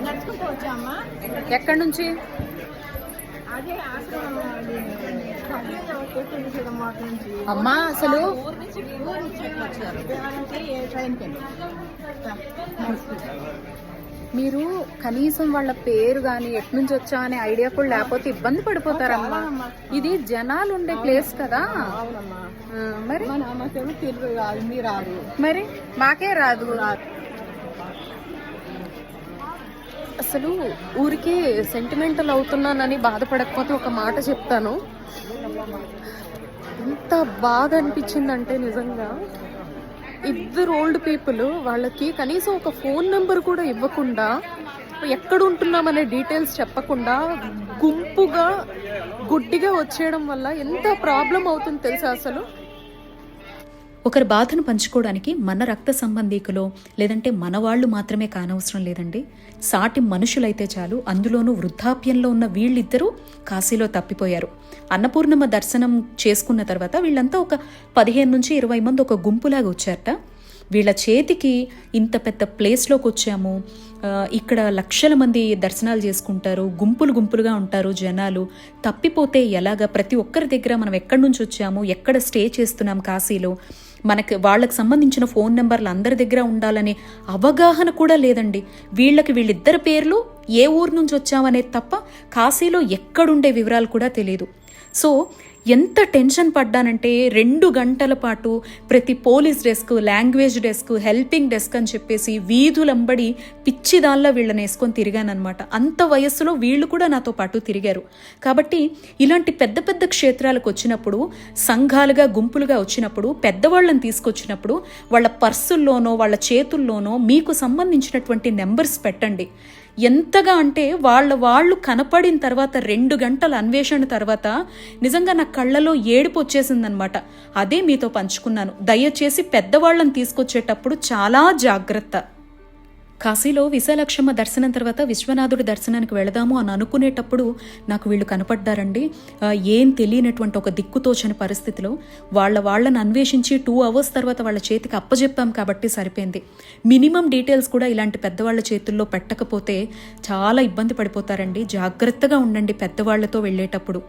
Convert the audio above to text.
నడుచుకుంటూ వచ్చామా. ఎక్కడి నుంచి? అదే ఆశ్రమం నుంచి. అమ్మా అసలు ఊరు నుంచి వచ్చారు. ట్రైన్కి వెళ్ళి మీరు కనీసం వాళ్ళ పేరు గాని ఎట్నుంచి వచ్చా అనే ఐడియా కూడా లేకపోతే ఇబ్బంది పడిపోతారమ్మా. ఇది జనాలు ఉండే ప్లేస్ కదా. అవునమ్మా. మరి మాకేమో తెలుగు రాదు, మీ రాదు. మరి మాకే రాదు. అసలు ఊరికే సెంటిమెంటల్ అవుతున్నానని బాధపడకపోతే ఒక మాట చెప్తాను. ఎంత బాధ అనిపించిందంటే నిజంగా ఇద్దరు ఓల్డ్ పీపుల్ వాళ్ళకి కనీసం ఒక ఫోన్ నెంబర్ కూడా ఇవ్వకుండా, ఎక్కడ ఉంటున్నామనే డీటెయిల్స్ చెప్పకుండా గుంపుగా గుడ్డిగా వచ్చేయడం వల్ల ఎంత ప్రాబ్లం అవుతుంది తెలుసా. అసలు ఒకరి బాధను పంచుకోవడానికి మన రక్త సంబంధీకులో లేదంటే మన వాళ్ళు మాత్రమే కానవసరం లేదండి, సాటి మనుషులైతే చాలు. అందులోనూ వృద్ధాప్యంలో ఉన్న వీళ్ళిద్దరూ కాశీలో తప్పిపోయారు. అన్నపూర్ణమ్మ దర్శనం చేసుకున్న తర్వాత వీళ్ళంతా ఒక 15 నుంచి 20 మంది ఒక గుంపులాగా వచ్చారట. వీళ్ళ చేతికి ఇంత పెద్ద ప్లేస్లోకి వచ్చాము, ఇక్కడ లక్షల మంది దర్శనాలు చేసుకుంటారు, గుంపులు గుంపులుగా ఉంటారు జనాలు, తప్పిపోతే ఎలాగా, ప్రతి ఒక్కరి దగ్గర మనం ఎక్కడి నుంచి వచ్చాము, ఎక్కడ స్టే చేస్తున్నాం కాశీలో, మనకి వాళ్ళకి సంబంధించిన ఫోన్ నెంబర్లు అందరి దగ్గర ఉండాలనే అవగాహన కూడా లేదండి వీళ్ళకి. వీళ్ళిద్దరి పేర్లు ఏ ఊరు నుంచి వచ్చామనేది తప్ప కాశీలో ఎక్కడుండే వివరాలు కూడా తెలియదు. సో ఎంత టెన్షన్ పడ్డానంటే 2 గంటల పాటు ప్రతి police desk, language desk, helping desk అని చెప్పేసి వీధులంబడి పిచ్చిదాల్లా వీళ్ళని వేసుకొని తిరిగానమాట. అంత వయస్సులో వీళ్ళు కూడా నాతో పాటు తిరిగారు. కాబట్టి ఇలాంటి పెద్ద పెద్ద క్షేత్రాలకు వచ్చినప్పుడు, సంఘాలుగా గుంపులుగా వచ్చినప్పుడు, పెద్దవాళ్ళని తీసుకొచ్చినప్పుడు వాళ్ళ పర్సుల్లోనో వాళ్ళ చేతుల్లోనో మీకు సంబంధించినటువంటి నెంబర్స్ పెట్టండి. ఎంతగా అంటే వాళ్ళు కనపడిన తర్వాత 2 గంటల అన్వేషణ తర్వాత నిజంగా నా కళ్ళలో ఏడుపు వచ్చేసిందనమాట. అదే మీతో పంచుకున్నాను. దయచేసి పెద్దవాళ్ళని తీసుకొచ్చేటప్పుడు చాలా జాగ్రత్త. కాశీలో విశాలాక్షమ్మ దర్శనం తర్వాత విశ్వనాథుడి దర్శనానికి వెళదాము అని అనుకునేటప్పుడు నాకు వీళ్ళు కనపడ్డారండి. ఏం తెలియనటువంటి ఒక దిక్కుతోచని పరిస్థితిలో వాళ్ళని అన్వేషించి 2 అవర్స్ తర్వాత వాళ్ళ చేతికి అప్పజెప్పాం కాబట్టి సరిపోయింది. మినిమం డీటెయిల్స్ కూడా ఇలాంటి పెద్దవాళ్ళ చేతుల్లో పెట్టకపోతే చాలా ఇబ్బంది పడిపోతారండి. జాగ్రత్తగా ఉండండి పెద్దవాళ్లతో వెళ్ళేటప్పుడు.